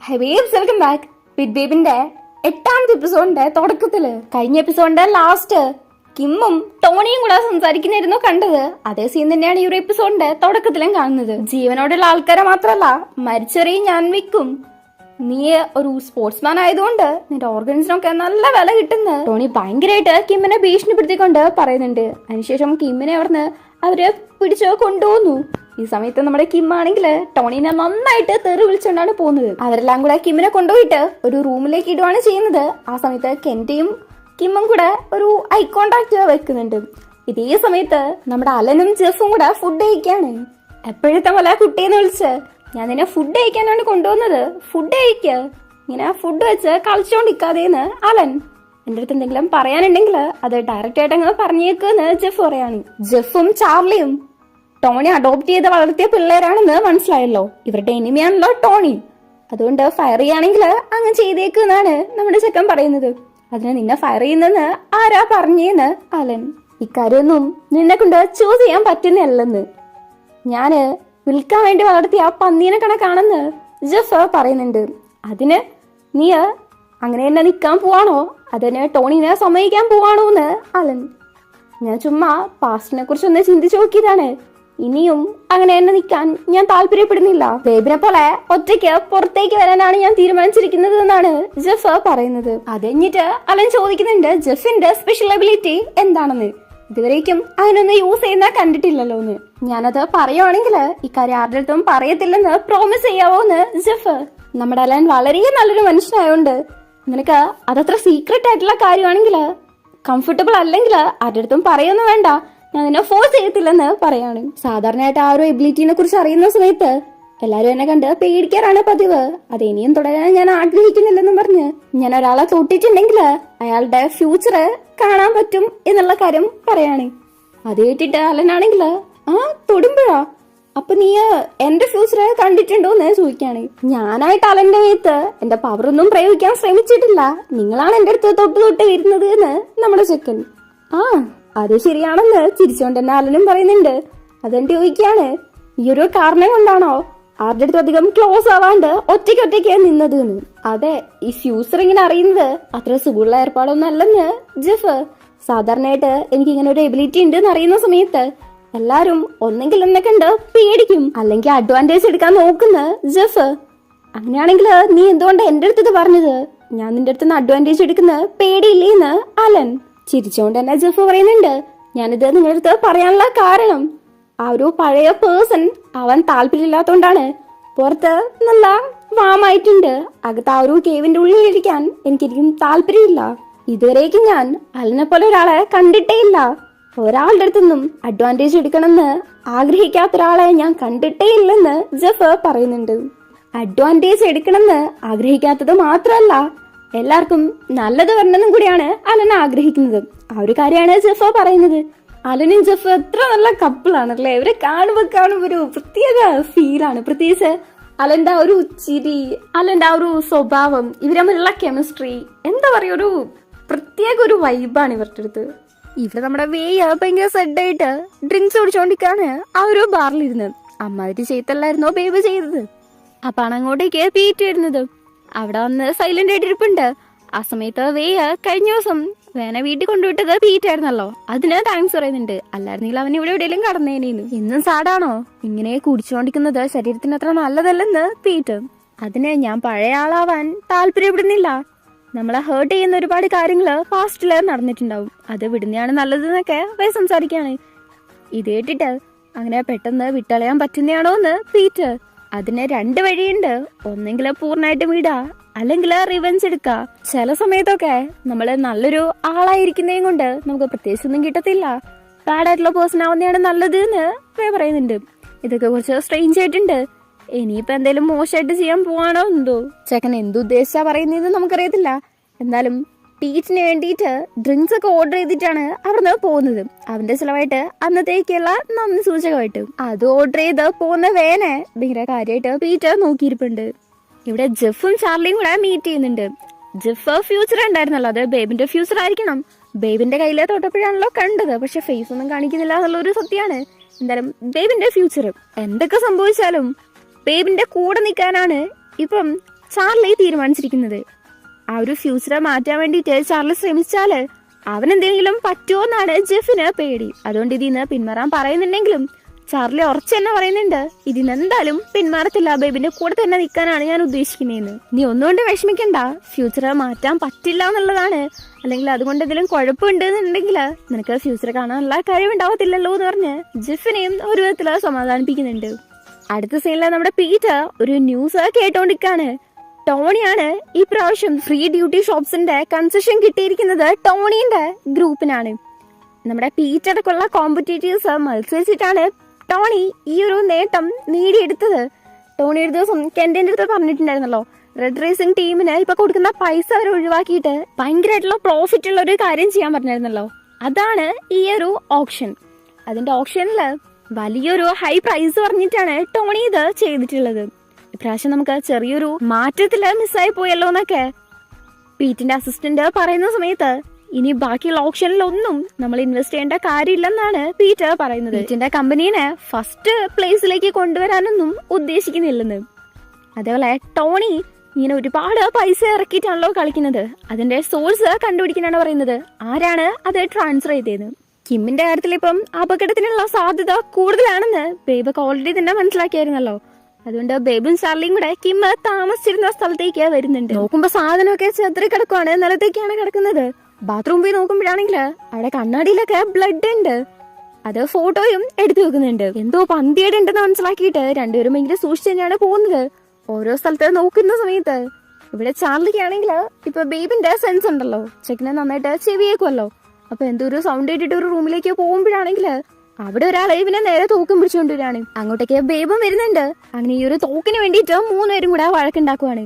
High babes, welcome back. With ബേബിന്റെ 8ാമത്തെ എപ്പിസോഡിന്റെ തുടക്കത്തില് കഴിഞ്ഞ എപ്പിസോഡിന്റെ ലാസ്റ്റ് കിമ്മും ടോണിയും കൂടെ സംസാരിക്കുന്നായിരുന്നു കണ്ടത്. അതേ സീൻ തന്നെയാണ് ഈ ഒരു എപ്പിസോഡിന്റെ തുടക്കത്തിലും കാണുന്നത്. ജീവനോടുള്ള ആൾക്കാരെ മാത്രല്ല മരിച്ചെറിയും ഞാൻ വിൽക്കും, നീ ഒരു സ്പോർട്സ്മാൻ ആയതുകൊണ്ട് നിന്റെ ഓർഗൻസിനൊക്കെ നല്ല വില കിട്ടുന്നു ടോണി ഭയങ്കരമായിട്ട് കിമ്മിനെ ഭീഷണിപ്പെടുത്തിക്കൊണ്ട് പറയുന്നുണ്ട്. അതിനുശേഷം കിമ്മിനെ അവിടുന്ന് അവര് പിടിച്ച് കൊണ്ടുപോകുന്നു. ഈ സമയത്ത് നമ്മുടെ കിം ആണെങ്കിൽ ടോണിനെ നന്നായിട്ട് തെറി വിളിച്ചുകൊണ്ടാണ് പോകുന്നത്. അവരെല്ലാം കൂടെ കിമ്മിനെ കൊണ്ടുപോയിട്ട് ഒരു റൂമിലേക്ക് ഇടുവാണ് ചെയ്യുന്നത്. ആ സമയത്ത് കെന്റയും കിമ്മും കൂടെ ഒരു ഐ കോണ്ടാക്ട് വെക്കുന്നുണ്ട്. ഇതേ സമയത്ത് നമ്മുടെ അലനും ജെഫും കൂടെ ഫുഡ് കഴിക്കാണ്. എപ്പോഴത്തെ പോലെ കുട്ടിയെന്ന് വിളിച്ച്, ഞാൻ നിന്നെ ഫുഡ് കഴിക്കാനാണ് കൊണ്ടുവന്നത്, ഫുഡ് കഴിക്ക, ഇങ്ങനെ ഫുഡ് വെച്ച് കളിച്ചോണ്ടിരിക്കാതെന്ന് അലൻ. എന്റെ അടുത്ത് എന്തെങ്കിലും പറയാനുണ്ടെങ്കിൽ അത് ഡയറക്റ്റ് ആയിട്ട് അങ്ങ് പറഞ്ഞേക്കെന്ന് ജെഫ് പറയാണ്. ജെഫും ചാർലിയും ടോണി അഡോപ്റ്റ് ചെയ്ത് വളർത്തിയ പിള്ളേരാണെന്ന് മനസ്സിലായല്ലോ. ഇവരുടെ എനിമിയാണല്ലോ ടോണി, അതുകൊണ്ട് ഫയർ ചെയ്യുകയാണെങ്കിൽ അങ്ങ് ചെയ്തേക്കെന്നാണ് നമ്മുടെ ചെക്കൻ പറയുന്നത്. അതിന് നിന്നെ ഫയർ ചെയ്യുന്നെന്ന് ആരാ പറഞ്ഞേന്ന് അലൻ. ഇക്കാര്യൊന്നും നിന്നെ കൊണ്ട് ചൂസ് ചെയ്യാൻ പറ്റുന്നല്ലെന്ന്, ഞാന് വിൽക്കാൻ വേണ്ടി വളർത്തിയ പന്നീനെ കണക്കാണെന്ന് ജെഫ് പറയുന്നുണ്ട്. അതിന് നീ അങ്ങനെ തന്നെ നിൽക്കാൻ പോവാണോ, അതിന് ടോണിനെ സമ്മതിക്കാൻ പോവാണോ എന്ന് അലൻ. ഞാൻ ചുമ്മാ പാസ്റ്റിനെ കുറിച്ചൊന്ന് ചിന്തിച്ചു നോക്കിയതാണ്, ഇനിയും അങ്ങനെ തന്നെ നിൽക്കാൻ ഞാൻ താല്പര്യപ്പെടുന്നില്ല. ബേബിനെ പോലെ ഒറ്റയ്ക്ക് പുറത്തേക്ക് വരാനാണ് ഞാൻ തീരുമാനിച്ചിരിക്കുന്നത് എന്നാണ് ജെഫ് പറയുന്നത്. അത് കഴിഞ്ഞിട്ട് അലൻ ചോദിക്കുന്നുണ്ട് ജെഫിന്റെ സ്പെഷ്യൽ എബിലിറ്റി എന്താണെന്ന്. ഇതുവരേക്കും അതിനൊന്ന് യൂസ് ചെയ്യുന്ന കണ്ടിട്ടില്ലല്ലോ എന്ന്. ഞാനത് പറയുവാണെങ്കിൽ ഇക്കാര്യം ആരുടെ അടുത്തും പറയത്തില്ലെന്ന് പ്രോമിസ് ചെയ്യാവോന്ന് ജെഫ്. നമ്മുടെ അലൻ വളരെ നല്ലൊരു മനുഷ്യനായോണ്ട് നിനക്ക് അതത്ര സീക്രട്ട് ആയിട്ടുള്ള കാര്യമാണെങ്കിൽ കംഫർട്ടബിൾ അല്ലെങ്കിൽ ആരുടെ അടുത്തും പറയൊന്നും വേണ്ട, ഞാൻ നിന്നെ ഫോഴ്സ് ചെയ്യത്തില്ലെന്ന് പറയാണ്. സാധാരണയായിട്ട് ആ ഒരു എബിലിറ്റിനെ കുറിച്ച് അറിയുന്ന സമയത്ത് എല്ലാരും എന്നെ കണ്ട് പേടിക്കാറാണ് പതിവ്. അത് ഇനിയും തുടരാൻ ഞാൻ ആഗ്രഹിക്കുന്നില്ലെന്നും പറഞ്ഞ് ഞാൻ ഒരാളെ തൊട്ടിട്ടുണ്ടെങ്കിൽ അയാളുടെ ഫ്യൂച്ചർ കാണാൻ പറ്റും എന്നുള്ള കാര്യം പറയാണ്. അത് കേട്ടിട്ട് അലനാണെങ്കിൽ തൊടുമ്പോഴാ, അപ്പൊ നീ എന്റെ ഫ്യൂച്ചർ കണ്ടിട്ടുണ്ടോ എന്ന് ചോദിക്കാണ്. ഞാനായിട്ട് അലന്റെ മേത്ത് എന്റെ പവറൊന്നും പ്രയോഗിക്കാൻ ശ്രമിച്ചിട്ടില്ല, നിങ്ങളാണ് എന്റെ അടുത്ത് തൊട്ട് തൊട്ട് വരുന്നത് എന്ന് നമ്മുടെ ചെക്കൻ. അത് ശരിയാണെന്ന് ചിരിച്ചോണ്ട് തന്നെ അലനും പറയുന്നുണ്ട്. അതെന്റെ ചോദിക്കാണ്, ഈ ഒരു കാരണം കൊണ്ടാണോ ആരുടെ അടുത്തും അധികം ക്ലോസ് ആവാണ്ട് ഒറ്റയ്ക്ക് നിന്നത് എന്ന്. അതെ, ഈ ഫ്യൂച്ചർ ഇങ്ങനെ അറിയുന്നത് അത്ര സുഖമുള്ള ഏർപ്പാടൊന്നും അല്ലെന്ന് ജെഫ്. സാധാരണയായിട്ട് എനിക്ക് ഇങ്ങനെ ഒരു എബിലിറ്റി ഉണ്ട് എന്ന് അറിയുന്ന സമയത്ത് എല്ലാരും ഒന്നെങ്കിൽ എന്നെ കണ്ട് പേടിക്കും, അല്ലെങ്കിൽ അഡ്വാൻറ്റേജ് എടുക്കാൻ നോക്കുന്ന ജെഫ്. അങ്ങനെയാണെങ്കിൽ നീ എന്തുകൊണ്ട് എന്റെ അടുത്ത് പറഞ്ഞത്, ഞാൻ നിന്റെ അടുത്ത് അഡ്വാൻറ്റേജ് എടുക്കുന്ന പേടിയില്ലേന്ന് അലൻ. ചിരിച്ചോണ്ട് തന്നെ ജെഫ് പറയുന്നുണ്ട്, ഞാനിത് നിങ്ങളുടെ അടുത്ത് പറയാനുള്ള കാരണം ആ ഒരു പഴയ പേഴ്സൺ അവൻ താല്പര്യമില്ലാത്തോണ്ടാണ്. പുറത്ത് നല്ല വാമായിട്ടുണ്ട്, അകത്ത് ആ ഒരു കേവിന്റെ ഉള്ളിലിരിക്കാൻ എനിക്കൊരിക്കും താല്പര്യമില്ല. ഇതുവരേക്കും ഞാൻ അലനെ പോലെ ഒരാളെ കണ്ടിട്ടേ ഇല്ല. ഒരാളുടെ അടുത്തൊന്നും അഡ്വാൻറ്റേജ് എടുക്കണമെന്ന് ആഗ്രഹിക്കാത്ത ഒരാളെ ഞാൻ കണ്ടിട്ടേ ഇല്ലെന്ന് ജെഫ് പറയുന്നുണ്ട്. അഡ്വാൻറ്റേജ് എടുക്കണമെന്ന് ആഗ്രഹിക്കാത്തത് മാത്രമല്ല, എല്ലാവർക്കും നല്ലത് വരണമെന്നും കൂടിയാണ് അലൻ ആഗ്രഹിക്കുന്നത്. ആ ഒരു കാര്യമാണ് ജെഫ് പറയുന്നത്. അലനും ജെഫ് എത്ര നല്ല കപ്പിളാണല്ലേ, ഇവരെ കാണുമ്പോ ഒരു പ്രത്യേക ഫീലാണ്. പ്രത്യേകിച്ച് അലന്റെ ആ ഒരു ചിരി, അലന്റെ ആ ഒരു സ്വഭാവം, ഇവർ തമ്മിലുള്ള കെമിസ്ട്രി, എന്താ പറയാ, ഒരു പ്രത്യേക ഒരു വൈബാണ് ഇവരുടെ അടുത്ത്. ഇവിടെ നമ്മുടെ വേയ ഭയങ്കര സെഡായിട്ട് ഡ്രിങ്ക്സ് കുടിച്ചോണ്ടിരിക്കാണ് ആ ഒരു ബാറിലിരുന്ന്. അമ്മാതിരി ചെയ്തല്ലായിരുന്നോ ബേബി ചെയ്തത്. അപ്പാണ് അങ്ങോട്ടേക്ക് പീറ്റ് വരുന്നത്. അവിടെ വന്ന് സൈലന്റ് ആയിട്ടിരിപ്പുണ്ട്. ആ സമയത്ത് വേയ കഴിഞ്ഞ ദിവസം വേനെ വീട്ടിൽ കൊണ്ടുവിട്ടത് പീറ്റ് ആയിരുന്നല്ലോ, അതിന് താങ്ക്സ് പറയുന്നുണ്ട്. അല്ലായിരുന്നെങ്കിൽ അവൻ ഇവിടെ എവിടെയെങ്കിലും കടന്നേനേന്ന്. ഇന്നും സാഡാണോ, ഇങ്ങനെ കുടിച്ചുകൊണ്ടിരിക്കുന്നത് ശരീരത്തിന് അത്ര നല്ലതല്ലെന്ന് പീറ്റ്. അതിന് ഞാൻ പഴയ ആളാവാൻ താല്പര്യപ്പെടുന്നില്ല, നമ്മളെ ഹേർട്ട് ചെയ്യുന്ന ഒരുപാട് കാര്യങ്ങള് പാസ്റ്റില് നടന്നിട്ടുണ്ടാവും, അത് വിടുന്നതാണ് നല്ലതെന്നൊക്കെ വേ സംസാരിക്കാണ്. ഇത് കേട്ടിട്ട് അങ്ങനെ പെട്ടെന്ന് വിട്ടളയാൻ പറ്റുന്നതാണോ എന്ന് പീറ്റ്. അതിന് 2 വഴിയുണ്ട്, ഒന്നെങ്കിൽ പൂർണ്ണമായിട്ട് വിടാ, അല്ലെങ്കിൽ റിവെഞ്ച് എടുക്ക. ചില സമയത്തൊക്കെ നമ്മള് നല്ലൊരു ആളായിരിക്കുന്നതും കൊണ്ട് നമുക്ക് പ്രത്യേകിച്ചൊന്നും കിട്ടത്തില്ല, ബാഡ് ആയിട്ടുള്ള പേഴ്സൺ ആവുന്നതാണ് നല്ലത് എന്ന് പറയുന്നുണ്ട്. ഇതൊക്കെ കുറച്ച് സ്ട്രെയിഞ്ച് ആയിട്ടുണ്ട്. ഇനിയിപ്പോ എന്തെങ്കിലും മോശമായിട്ട് ചെയ്യാൻ പോവാണോ എന്തോ. ചെക്കൻ എന്തുദ്ദേശിച്ചാ പറയുന്നതെന്ന് നമുക്കറിയത്തില്ല. എന്തായാലും പീറ്റിന് വേണ്ടിയിട്ട് ഡ്രിങ്ക്സ് ഒക്കെ ഓർഡർ ചെയ്തിട്ടാണ് അവിടുന്ന് പോകുന്നത്. അവന്റെ ചിലവായിട്ട് അന്നത്തേക്കുള്ള നന്ദി സൂചകമായിട്ട് അത് ഓർഡർ ചെയ്ത് പോകുന്ന വേനെ ഭയങ്കര കാര്യമായിട്ട് പീറ്റ് നോക്കിയിരിപ്പുണ്ട്. ഇവിടെ ജെഫും ചാർലിയും കൂടെ മീറ്റ് ചെയ്യുന്നുണ്ട്. ജെഫ് ഫ്യൂച്ചർ ഉണ്ടായിരുന്നല്ലോ, അത് ബേബിന്റെ ഫ്യൂച്ചർ ആയിരിക്കണം. ബേബിന്റെ കയ്യിലെ തൊട്ടപ്പോഴാണല്ലോ കണ്ടത്, പക്ഷെ ഫേസ് ഒന്നും കാണിക്കുന്നില്ല എന്നുള്ളൊരു സത്യമാണ്. എന്തായാലും ബേബിന്റെ ഫ്യൂച്ചർ എന്തൊക്കെ സംഭവിച്ചാലും ബേബിന്റെ കൂടെ നിൽക്കാനാണ് ഇപ്പം ചാർലി തീരുമാനിച്ചിരിക്കുന്നത്. ആ ഒരു ഫ്യൂച്ചറെ മാറ്റാൻ വേണ്ടിയിട്ട് ചാർലി ശ്രമിച്ചാല് അവൻ എന്തെങ്കിലും പറ്റുമോ എന്നാണ് ജെഫിന് പേടി. അതുകൊണ്ട് ഇതിന്ന് പിന്മാറാൻ പറയുന്നുണ്ടെങ്കിലും ചാർലി ഉറച്ചു തന്നെ പറയുന്നുണ്ട്, ഇതിന്ന് എന്തായാലും പിന്മാറത്തില്ല, ബേബിന്റെ കൂടെ തന്നെ നിൽക്കാനാണ് ഞാൻ ഉദ്ദേശിക്കുന്നതെന്ന്. നീ ഒന്നുകൊണ്ട് വിഷമിക്കണ്ട, ഫ്യൂച്ചറെ മാറ്റാൻ പറ്റില്ല എന്നുള്ളതാണ്, അല്ലെങ്കിൽ അതുകൊണ്ട് എന്തെങ്കിലും കുഴപ്പമുണ്ട് എന്നുണ്ടെങ്കിൽ നിനക്ക് ഫ്യൂച്ചർ കാണാനുള്ള കഴിവുണ്ടാവത്തില്ലല്ലോ എന്ന് പറഞ്ഞ് ജെഫിനെയും ഒരു വിധത്തില് സമാധാനിപ്പിക്കുന്നുണ്ട്. അടുത്ത സീനില് നമ്മുടെ പീറ്റർ ഒരു ന്യൂസ് കേട്ടോണ്ടിരിക്കാണ്. ടോണിയാണ് ഈ പ്രാവശ്യം ഫ്രീ ഡ്യൂട്ടി ഷോപ്സിന്റെ കൺസെഷൻ കിട്ടിയിരിക്കുന്നത് ടോണിന്റെ ഗ്രൂപ്പിനാണ്. നമ്മുടെ പീറ്റർക്കുള്ള കോമ്പറ്റീറ്റീവ്സ് മത്സരിച്ചിട്ടാണ് ടോണി ഈ ഒരു നേട്ടം നേടിയെടുത്തത്. ടോണി ഒരു ദിവസം കെന്റിന്റെ അടുത്ത് പറഞ്ഞിട്ടുണ്ടായിരുന്നല്ലോ, റെഡ് റേസിംഗ് ടീമിന് ഇപ്പൊ കൊടുക്കുന്ന പൈസ അവർ ഒഴിവാക്കിയിട്ട് ഭയങ്കരമായിട്ടുള്ള പ്രോഫിറ്റ് ഉള്ള ഒരു കാര്യം ചെയ്യാൻ പറഞ്ഞിരുന്നല്ലോ. അതാണ് ഈ ഒരു ഓപ്ഷൻ. അതിന്റെ ഓപ്ഷനില് വലിയൊരു ഹൈ പ്രൈസ് പറഞ്ഞിട്ടാണ് ടോണി ഇത് ചെയ്തിട്ടുള്ളത്. ഇപ്രാവശ്യം നമുക്ക് ചെറിയൊരു മാറ്റത്തില് മിസ്സായി പോയല്ലോ എന്നൊക്കെ പീറ്റിന്റെ അസിസ്റ്റന്റ് പറയുന്ന സമയത്ത് ഇനി ബാക്കിയുള്ള ഓപ്ഷനിലൊന്നും നമ്മൾ ഇൻവെസ്റ്റ് ചെയ്യേണ്ട കാര്യമില്ലെന്നാണ് പീറ്റർ പറയുന്നത്. പീറ്റിന്റെ കമ്പനീനെ ഫസ്റ്റ് പ്ലേസിലേക്ക് കൊണ്ടുവരാനൊന്നും ഉദ്ദേശിക്കുന്നില്ലെന്ന്. അതേപോലെ ടോണി ഇങ്ങനെ ഒരുപാട് പൈസ ഇറക്കിയിട്ടാണല്ലോ കളിക്കുന്നത്, അതിന്റെ സോഴ്സ് കണ്ടുപിടിക്കാനാണ് പറയുന്നത്. ആരാണ് അത് ട്രാൻസ്ഫർ ചെയ്തത്? കിമ്മിന്റെ കാര്യത്തിൽ ഇപ്പം അപകടത്തിനുള്ള സാധ്യത കൂടുതലാണെന്ന് ബേബൊക്കെ ഓൾറെഡി തന്നെ മനസ്സിലാക്കിയായിരുന്നല്ലോ. അതുകൊണ്ട് ബേബും ചാർലിയും കൂടെ കിം താമസിച്ചിരുന്ന സ്ഥലത്തേക്ക് വരുന്നുണ്ട്. നോക്കുമ്പോ സാധനമൊക്കെ ചെതറി കിടക്കുവാണ്, നിലത്തേക്കാണ് കിടക്കുന്നത്. ബാത്റൂം പോയി നോക്കുമ്പോഴാണെങ്കിൽ അവിടെ കണ്ണാടിയിലൊക്കെ ബ്ലഡ് ഉണ്ട്. അത് ഫോട്ടോയും എടുത്തു വെക്കുന്നുണ്ട്. എന്തോ പന്തിയുടെ ഉണ്ടെന്ന് മനസ്സിലാക്കിയിട്ട് രണ്ടുപേരും ഭയങ്കര സൂക്ഷിച്ച് തന്നെയാണ് പോകുന്നത്. ഓരോ സ്ഥലത്ത് നോക്കുന്ന സമയത്ത് ഇവിടെ ചാർലിക്കാണെങ്കിൽ ഇപ്പൊ ബേബിന്റെ സെൻസ് ഉണ്ടല്ലോ, ചെക്കിനെ നന്നായിട്ട് ചെവിയേക്കുമല്ലോ. അപ്പൊ എന്തോ ഒരു സൗണ്ട് കേട്ടിട്ട് ഒരു റൂമിലേക്ക് പോകുമ്പോഴാണെങ്കിൽ അവിടെ ഒരാളെ ഇവനെ നേരെ തോക്കും പിടിച്ചുകൊണ്ടുവരാണ്. അങ്ങോട്ടേക്ക് ബേബും വരുന്നുണ്ട്. അങ്ങനെ ഈ ഒരു തോക്കിന് വേണ്ടിയിട്ട് 3 പേരും കൂടെ വഴക്കുണ്ടാക്കുവാണ്.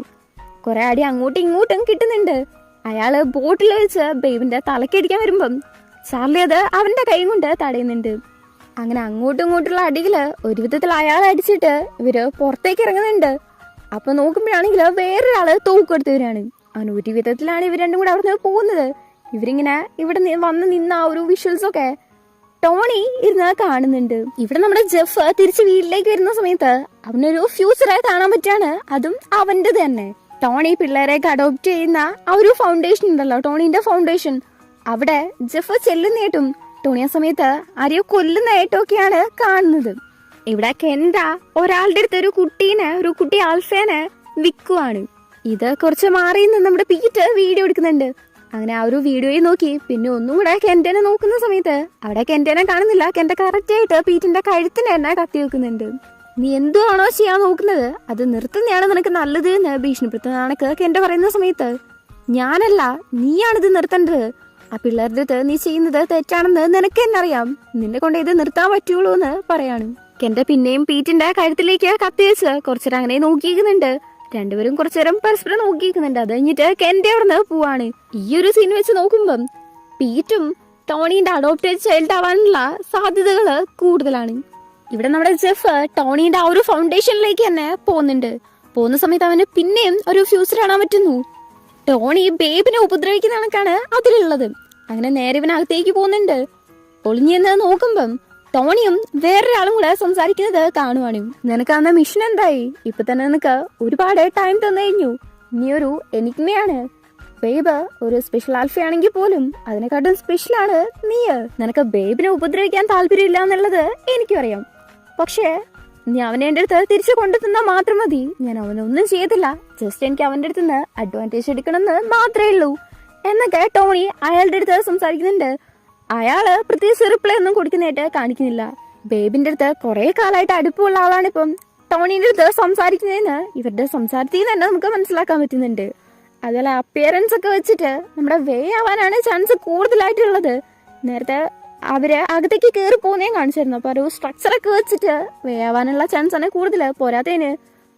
കുറെ അടി അങ്ങോട്ടും ഇങ്ങോട്ടും കിട്ടുന്നുണ്ട്. അയാള് ബോട്ടിൽ വെച്ച് ബേബിന്റെ തലക്കടിക്കാൻ വരുമ്പം ചാർലി അത് അവന്റെ കൈ കൊണ്ട് തടയുന്നുണ്ട്. അങ്ങനെ അങ്ങോട്ടും ഇങ്ങോട്ടുള്ള അടികള് ഒരു വിധത്തിൽ അയാളെ അടിച്ചിട്ട് ഇവര് പുറത്തേക്ക് ഇറങ്ങുന്നുണ്ട്. അപ്പൊ നോക്കുമ്പോഴാണെങ്കിൽ വേറൊരാള് തോക്കെടുത്തവരാണ്. അങ്ങനെ ഒരു വിധത്തിലാണ് ഇവർ രണ്ടും കൂടെ അവിടെ പോകുന്നത്. ഇവരിങ്ങനെ ഇവിടെ വന്ന് നിന്ന ആ ഒരു വിഷ്വൽസ് ഒക്കെ ടോണി ഇരുന്ന് കാണുന്നുണ്ട്. ഇവിടെ നമ്മുടെ ജെഫ് തിരിച്ച് വീട്ടിലേക്ക് വരുന്ന സമയത്ത് അവനൊരു ഫ്യൂച്ചറെ കാണാൻ പറ്റാണ്, അതും അവന്റെ തന്നെ. ടോണി പിള്ളേരെയൊക്കെ അഡോപ്റ്റ് ചെയ്യുന്ന ആ ഒരു ഫൗണ്ടേഷൻ ഉണ്ടല്ലോ, ടോണിന്റെ ഫൗണ്ടേഷൻ, അവിടെ ജെഫ് ചെല്ലുന്നതായിട്ടും ടോണി ആ സമയത്ത് ആരെയോ കൊല്ലുന്നതായിട്ടും ഒക്കെയാണ് കാണുന്നത്. ഇവിടെ കെൻഡ ഒരാളുടെ അടുത്ത് ഒരു കുട്ടി ആൽഫേനെ വിൽക്കുവാണ്. ഇത് കുറച്ച് മാറി നിന്ന് നമ്മുടെ പീറ്റ് വീഡിയോ എടുക്കുന്നുണ്ട്. അങ്ങനെ ആ ഒരു വീഡിയോയിൽ നോക്കി പിന്നെ ഒന്നും കൂടെ കെന്റനെ നോക്കുന്ന സമയത്ത് അവിടെ കെന്റനെ കാണുന്നില്ല. കെന്റ കറക്റ്റ് ആയിട്ട് പീറ്റിന്റെ കഴുത്തിന് തന്നെ കത്തി വെക്കുന്നുണ്ട്. നീ എന്തുവാണോ ചെയ്യാൻ നോക്കുന്നത് അത് നിർത്തുന്നതാണ് നിനക്ക് നല്ലത് എന്ന് ഭീഷണിപ്പെടുത്തുന്നതാണൊക്കെ കെന്റ പറയുന്ന സമയത്ത്, ഞാനല്ല നീയാണിത് നിർത്തേണ്ടത്, ആ പിള്ളേരുടെ അടുത്ത് നീ ചെയ്യുന്നത് തെറ്റാണെന്ന് നിനക്ക് തന്നെ അറിയാം, നിന്നെ കൊണ്ട് ഇത് നിർത്താൻ പറ്റുള്ളൂ എന്ന് പറയാണ്. കെന്റ പിന്നെയും പീറ്റിന്റെ കഴുത്തിലേക്ക് കത്തി വെച്ച് കുറച്ചേരം അങ്ങനെ നോക്കിയിരിക്കുന്നുണ്ട്. രണ്ടുപേരും കുറച്ചേരം പരസ്പരം നോക്കിയിരിക്കുന്നുണ്ട്. അത് കഴിഞ്ഞിട്ട് കെന്റ അവിടുന്ന് പോവാണ്. ഈ ഒരു സീൻ വെച്ച് നോക്കുമ്പം പീറ്റും ടോണിന്റെ അഡോപ്റ്റഡ് ചൈൽഡ് ആവാനുള്ള സാധ്യതകള് കൂടുതലാണ്. ഇവിടെ നമ്മുടെ ജെഫ് ടോണിന്റെ ആ ഒരു ഫൗണ്ടേഷനിലേക്ക് തന്നെ പോകുന്നുണ്ട്. പോകുന്ന സമയത്ത് അവന് പിന്നെയും ഒരു ഫ്യൂച്ചർ കാണാൻ പറ്റുന്നു. ടോണി ബേബിനെ ഉപദ്രവിക്കുന്ന കണക്കാണ് അതിലുള്ളത്. അങ്ങനെ നേരെ ഇവനകത്തേക്ക് പോകുന്നുണ്ട്. ഒളിഞ്ഞെന്ന് നോക്കുമ്പം ടോണിയും വേറൊരാളും കൂടെ സംസാരിക്കുന്നത് കാണുവാണ്. നിനക്ക് അന്ന മിഷൻ എന്തായി? ഇപ്പൊ തന്നെ നിനക്ക് ഒരുപാട് ടൈം തന്നു കഴിഞ്ഞു. നീ ഒരു എനിഗ്മയാണ്. ബേബ് ഒരു സ്പെഷ്യൽ ആൽഫയാണെങ്കിൽ പോലും അതിനെക്കാട്ടും സ്പെഷ്യലാണ് നീ. നിനക്ക് ബേബിനെ ഉപദ്രവിക്കാൻ താല്പര്യമില്ല എന്നുള്ളത് എനിക്കും അറിയാം. പക്ഷേ നീ അവനെ എന്റെ അടുത്ത് തിരിച്ചു കൊണ്ടുതന്നാ മാത്രം മതി. ഞാൻ അവനൊന്നും ചെയ്തില്ല, ജസ്റ്റ് എനിക്ക് അവന്റെ അടുത്ത് നിന്ന് അഡ്വാൻറ്റേജ് എടുക്കണമെന്ന് മാത്രമേ ഉള്ളൂ എന്നൊക്കെ ടോണി അയാളുടെ അടുത്ത് സംസാരിക്കുന്നുണ്ട്. അയാള് പ്രത്യേകിച്ച് റിപ്ലൈ ഒന്നും കൊടുക്കുന്നതായിട്ട് കാണിക്കുന്നില്ല. ബേബിന്റെ അടുത്ത് കുറെ കാലമായിട്ട് അടുപ്പമുള്ള ആളാണ് ഇപ്പം ടോണിന്റെ അടുത്ത് സംസാരിക്കുന്നതെന്ന് ഇവരുടെ സംസാരത്തിൽ തന്നെ നമുക്ക് മനസ്സിലാക്കാൻ പറ്റുന്നുണ്ട്. അതുപോലെ അപ്പിയറൻസ് ഒക്കെ വെച്ചിട്ട് നമ്മുടെ വേ ആവാനാണ് ചാൻസ് കൂടുതലായിട്ടുള്ളത്. നേരത്തെ അവര് അകത്തേക്ക് കയറി പോകുന്നേം കാണിച്ചിരുന്നു. അപ്പൊ ഒരു സ്ട്രക്ചറൊക്കെ വെച്ചിട്ട് വേ ആവാനുള്ള ചാൻസ് ആണ് കൂടുതൽ. പോരാത്തതിന്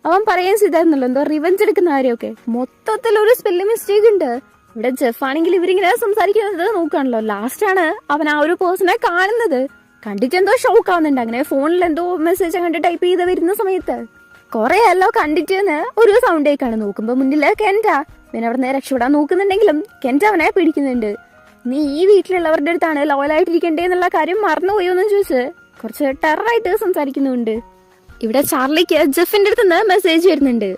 അവൻ പറയുകയും ചെയ്തായിരുന്നല്ലോ എന്തോ റിവെഞ്ച് എടുക്കുന്ന കാര്യമൊക്കെ. മൊത്തത്തിൽ ഒരു സ്പെല്ലിംഗ് മിസ്റ്റേക്ക് ഉണ്ട്. ഇവിടെ ജെഫ് ആണെങ്കിൽ ഇവരിങ്ങനെ സംസാരിക്കുന്നത് നോക്കുകയാണല്ലോ. ലാസ്റ്റ് ആണ് അവൻ ആ ഒരു പേഴ്സണെ കാണുന്നത്. കണ്ടിട്ട് എന്തോ ഷോക്ക് ആവുന്നുണ്ട്. അങ്ങനെ ഫോണിൽ എന്തോ മെസ്സേജ് അങ്ങോട്ട് ടൈപ്പ് ചെയ്ത് വരുന്ന സമയത്ത് കുറെ അല്ലോ കണ്ടിട്ട് ഒരു സൗണ്ട് കേൾക്കാണ്. നോക്കുമ്പോ മുന്നില് കെന്റ. പിന്നെ അവിടെ നിന്ന് രക്ഷപ്പെടാൻ നോക്കുന്നുണ്ടെങ്കിലും കെന്റ അവനെ പിടിക്കുന്നുണ്ട്. നീ ഈ വീട്ടിലുള്ളവരുടെ അടുത്താണ് ലോയലായിട്ടിരിക്കണ്ടേ എന്നുള്ള കാര്യം മറന്നുപോയോന്ന് ചോദിച്ച് കുറച്ച് ടെററായിട്ട് സംസാരിക്കുന്നുണ്ട്. ഇവിടെ ചാർലിക്ക് ജെഫിന്റെ അടുത്ത് നിന്ന് മെസ്സേജ് വരുന്നുണ്ട്.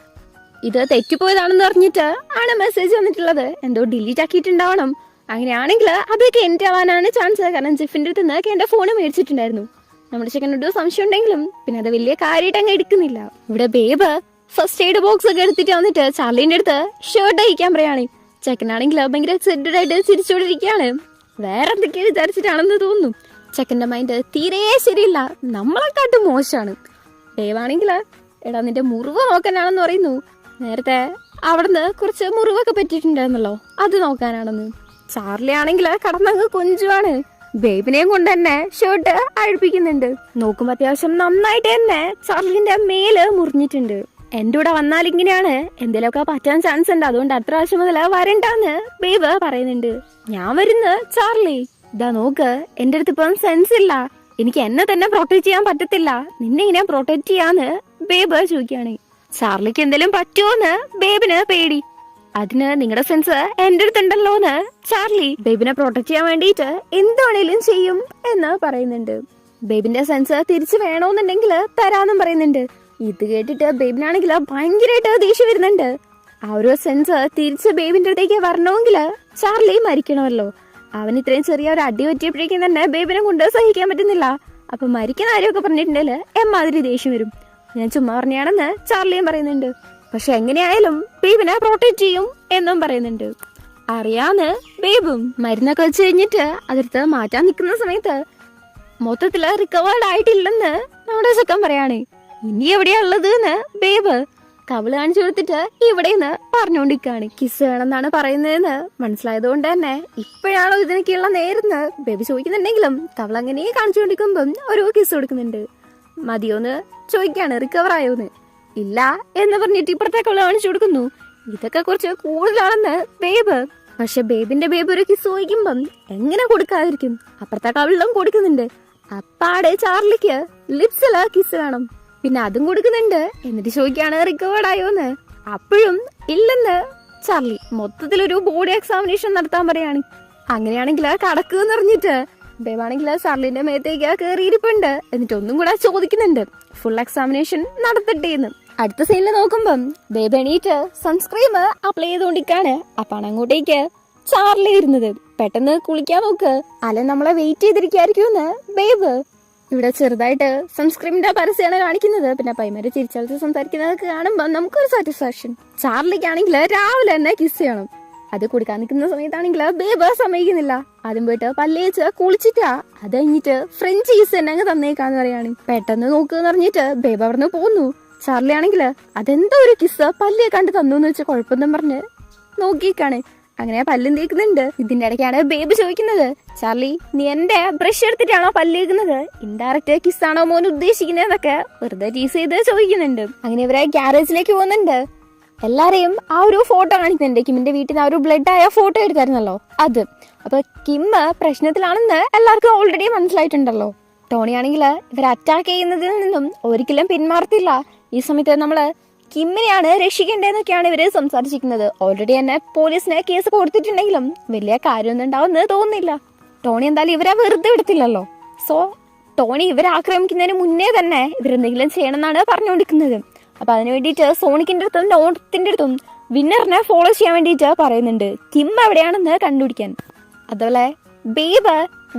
ഇത് തെറ്റിപ്പോയതാണെന്ന് പറഞ്ഞിട്ട് ആണ് മെസ്സേജ് വന്നിട്ടുള്ളത്. എന്തോ ഡിലീറ്റ് ആക്കിയിട്ടുണ്ടാവണം. അങ്ങനെയാണെങ്കിൽ അതൊക്കെ എൻഡ് ആവാനാണ് ചാൻസ്. കാരണം ജിഫിന്റെ അടുത്ത് നിന്ന് എന്റെ ഫോൺ മേടിച്ചിട്ടുണ്ടായിരുന്നു. നമ്മുടെ ചെക്കനോട് സംശയം ഉണ്ടെങ്കിലും പിന്നെ അത് വലിയ കാര്യമായിട്ട് അങ്ങ് എടുക്കുന്നില്ല. ഇവിടെ ബേബ് ഫസ്റ്റ് എയ്ഡ് ബോക്സ് ഒക്കെ എടുത്തിട്ട് വന്നിട്ട് ചാർലിന്റെ അടുത്ത് ഷർട്ട് അയക്കാൻ പറയാണ്. ചെക്കനാണെങ്കിൽ ഭയങ്കര എക്സൈറ്റഡ് ആയിട്ട് ചിരിച്ചോണ്ടിരിക്കുകയാണ്. വേറെ എന്തൊക്കെയാണ് വിചാരിച്ചിട്ടാണെന്ന് തോന്നുന്നു. ചെക്കന്റെ മൈൻഡ് തീരെ ശരിയില്ല, നമ്മളെക്കാട്ടും മോശമാണ്. ബേബാണെങ്കിൽ എടാ നിന്റെ മുറിവ് നോക്കാനാണെന്ന് പറയുന്നു. നേരത്തെ അവിടുന്ന് കുറച്ച് മുറിവൊക്കെ പറ്റിയിട്ടുണ്ടായിരുന്നല്ലോ, അത് നോക്കാനാണെന്ന്. ചാർലി ആണെങ്കിൽ കടന്നങ്ങ് കൊഞ്ചുവാണ്. ബേബിനെയും കൊണ്ട് തന്നെ ഷർട്ട് അഴിപ്പിക്കുന്നുണ്ട്. നോക്കുമ്പോ അത്യാവശ്യം നന്നായിട്ട് തന്നെ ചാർലിന്റെ മേല് മുറിഞ്ഞിട്ടുണ്ട്. എന്റെ കൂടെ വന്നാൽ ഇങ്ങനെയാണ്, എന്തെങ്കിലുമൊക്കെ പറ്റാൻ ചാൻസ് ഉണ്ട്, അതുകൊണ്ട് അടുത്ത പ്രാവശ്യം മുതൽ വരണ്ടാന്ന് ബേബ് പറയുന്നുണ്ട്. ഞാൻ വരുന്നു ചാർലി, ഇതാ നോക്ക് എന്റെ അടുത്ത് ഇപ്പം സെൻസ് ഇല്ല, എനിക്ക് എന്നെ തന്നെ പ്രൊട്ടക്ട് ചെയ്യാൻ പറ്റത്തില്ല, നിന്നെ ഇങ്ങനെ പ്രൊട്ടക്ട് ചെയ്യാന്ന് ബേബ് ചോദിക്കാണ്. ചാർലിക്ക് എന്തെങ്കിലും പറ്റുമോന്ന് ബേബിന് പേടി. അതിന് നിങ്ങളുടെ സെൻസ് എന്റെ അടുത്തുണ്ടല്ലോന്ന് ചാർലി ബേബിനെ പ്രൊട്ടക്ട് ചെയ്യാൻ വേണ്ടിയിട്ട് എന്താണേലും ചെയ്യും എന്ന് പറയുന്നുണ്ട്. ബേബിന്റെ സെൻസ് തിരിച്ചു വേണോന്നുണ്ടെങ്കിൽ തരാന്നും പറയുന്നുണ്ട്. ഇത് കേട്ടിട്ട് ബേബിനാണെങ്കിൽ ഭയങ്കരമായിട്ട് ദേഷ്യം വരുന്നുണ്ട്. ആ ഒരു സെൻസ് തിരിച്ച് ബേബിന്റെ അടുത്തേക്ക് വരണമെങ്കിൽ ചാർലി മരിക്കണമല്ലോ. അവൻ ഇത്രയും ചെറിയ ഒരു അടി പറ്റിയപ്പോഴേക്കും തന്നെ ബേബിനെ കൊണ്ട് സഹിക്കാൻ പറ്റുന്നില്ല. അപ്പൊ മരിക്കുന്ന കാര്യമൊക്കെ പറഞ്ഞിട്ടുണ്ടെങ്കിൽ എമ്മാതിരി ദേഷ്യം വരും. ഞാൻ ചുമ്മാ പറഞ്ഞാണെന്ന് ചാർലിയും പറയുന്നുണ്ട്. പക്ഷെ എങ്ങനെയായാലും ബേബിനെ പ്രൊട്ടക്ട് ചെയ്യും എന്നും പറയുന്നുണ്ട്. അറിയാന്ന് ബേബും മരുന്നൊക്കെ വെച്ച് കഴിഞ്ഞിട്ട് അതെടുത്ത് മാറ്റാൻ നിൽക്കുന്ന സമയത്ത് മൊത്തത്തില് റിക്കവേർഡ് ആയിട്ടില്ലെന്ന് നമ്മുടെ ചെക്കൻ പറയാണ്. ഇനി എവിടെയാ ഉള്ളത് എന്ന് ബേബ് കവിള് കാണിച്ചു കൊടുത്തിട്ട് ഇവിടെന്ന് പറഞ്ഞുകൊണ്ടിരിക്കാണ്. കിസ് വേണമെന്നാണ് പറയുന്നതെന്ന് മനസ്സിലായത് കൊണ്ട് തന്നെ ഇപ്പോഴാണോ ഇതിനൊക്കെയുള്ള നേരെന്ന് ബേബി ചോദിക്കുന്നുണ്ടെങ്കിലും കവിള് അങ്ങനെ കാണിച്ചുകൊണ്ടിരിക്കുമ്പം ഒരു കിസ് കൊടുക്കുന്നുണ്ട്. മതിയോന്ന് ചോദിക്കാണ്, റിക്കവർ ആയോന്ന്. ഇല്ല എന്ന് പറഞ്ഞിട്ട് ഇപ്പുറത്തെ കവിള് കാണിച്ചു കൊടുക്കുന്നു. ഇതൊക്കെ കുറച്ച് കൂടുതലാണെന്ന് ബേബ്. പക്ഷെ ബേബിന്റെ ബേബ് ഒരു കിസ് ചോദിക്കുമ്പം എങ്ങനെ കൊടുക്കാതിരിക്കും? അപ്പുറത്തെ കവിളിലും കൊടുക്കുന്നുണ്ട്. അപ്പാടെ ചാർലിക്ക് ലിപ്സില് കിസ് വേണം, പിന്നെ അതും കൊടുക്കുന്നുണ്ട്. എന്നിട്ട് ചോദിക്കാണ് റിക്കവേർഡ് ആയോന്ന്. അപ്പോഴും ഇല്ലെന്ന് ചാർലി മൊത്തത്തിലൊരു ബോഡി എക്സാമിനേഷൻ നടത്താൻ പറയാണ്. അങ്ങനെയാണെങ്കിൽ കടക്കെന്ന് പറഞ്ഞിട്ട് ബേബാണെങ്കിൽ ചാർലിന്റെ മേത്തേക്ക് കയറിയിരിപ്പുണ്ട്. എന്നിട്ട് ഒന്നും കൂടെ ചോദിക്കുന്നുണ്ട് ഫുൾ എക്സാമിനേഷൻ നടത്തട്ടേന്ന്. അടുത്ത സീനിൽ നോക്കുമ്പം ബേബ് എണീറ്റ് സൺസ്ക്രീം അപ്ലൈ ചെയ്തുകൊണ്ടിരിക്കാണ്. അപ്പാണ് അങ്ങോട്ടേക്ക് ചാർലി വരുന്നത്. പെട്ടെന്ന് കുളിക്കാൻ നോക്ക്, അല്ലെ നമ്മളെ വെയിറ്റ് ചെയ്തിരിക്കായിരിക്കുമെന്ന് ബേബ്. ഇവിടെ ചെറുതായിട്ട് സൺസ്ക്രീമിന്റെ പരസ്യമാണ് കാണിക്കുന്നത്. പിന്നെ പൈമാര് ചിരിച്ചളിച്ച് സംസാരിക്കുന്നതൊക്കെ കാണുമ്പോൾ നമുക്കൊരു സാറ്റിസ്ഫാക്ഷൻ. ചാർലിക്കാണെങ്കിൽ രാവിലെ തന്നെ കിസ് ചെയ്യണം. അത് കൊടുക്കാൻ നിൽക്കുന്ന സമയത്താണെങ്കിൽ ബേബ് സമ്മതിക്കുന്നില്ല. ആദ്യം പോയിട്ട് പല്ലേച്ച് കുളിച്ചിട്ടാ അത് കഴിഞ്ഞിട്ട് ഫ്രഞ്ച് കിസ് തന്നെ അങ്ങ് തന്നേക്കാന്ന് പറയാണ്. പെട്ടെന്ന് നോക്കുന്ന് പറഞ്ഞിട്ട് ബേബ് അവിടുന്ന് പോന്നു. ചാർലി ആണെങ്കിൽ അതെന്തോ ഒരു കിസ് പല്ലേ കണ്ട് തന്നു വെച്ച് കുഴപ്പമൊന്നും പറഞ്ഞ് നോക്കിക്കാണ്. അങ്ങനെ പല്ലും തേക്കുന്നുണ്ട്. ഇതിന്റെ ഇടയ്ക്കാണ് ബേബ് ചോദിക്കുന്നത്, ചാർലി നീ എന്റെ ബ്രഷ് എടുത്തിട്ടാണോ പല്ലേക്കുന്നത്? ഇൻഡയറക്റ്റ് കിസ്സാണോ മോൻ ഉദ്ദേശിക്കുന്നതൊക്കെ വെറുതെ ടീസ് ചെയ്ത് ചോദിക്കുന്നുണ്ട്. അങ്ങനെ ഇവരെ ഗ്യാരേജിലേക്ക് പോകുന്നുണ്ട്. എല്ലാരെയും ആ ഒരു ഫോട്ടോ കാണിക്കുന്നുണ്ട്. കിമ്മിന്റെ വീട്ടിൽ നിന്ന് ആ ഒരു ബ്ലഡ് ആയ ഫോട്ടോ എടുത്തായിരുന്നല്ലോ അത്. അപ്പൊ കിം പ്രശ്നത്തിലാണെന്ന് എല്ലാവർക്കും ഓൾറെഡി മനസ്സിലായിട്ടുണ്ടല്ലോ. ടോണി ആണെങ്കിൽ ഇവരെ അറ്റാക്ക് ചെയ്യുന്നതിൽ നിന്നും ഒരിക്കലും പിന്മാറത്തില്ല. ഈ സമയത്ത് നമ്മള് കിമ്മിനെയാണ് രക്ഷിക്കേണ്ടതെന്നൊക്കെയാണ് ഇവര് സംസാരിച്ചിരിക്കുന്നത്. ഓൾറെഡി തന്നെ പോലീസിന് കേസ് കൊടുത്തിട്ടുണ്ടെങ്കിലും വലിയ കാര്യമൊന്നും ഉണ്ടാവുമെന്ന് തോന്നുന്നില്ല. ടോണി എന്തായാലും ഇവരെ വെറുതെ വിടത്തില്ലല്ലോ. സോ ടോണി ഇവരെ ആക്രമിക്കുന്നതിന് മുന്നേ തന്നെ ഇവരെന്തെങ്കിലും ചെയ്യണമെന്നാണ് പറഞ്ഞുകൊണ്ടിരിക്കുന്നത്. അപ്പൊ അതിന് വേണ്ടിയിട്ട് സോണിക്കിന്റെ അടുത്തും നോട്ടത്തിന്റെ അടുത്തും വിന്നറിനെ ഫോളോ ചെയ്യാൻ വേണ്ടിയിട്ട് പറയുന്നുണ്ട്, കിം എവിടെയാണെന്ന് കണ്ടുപിടിക്കാൻ. അതുപോലെ ബേബ്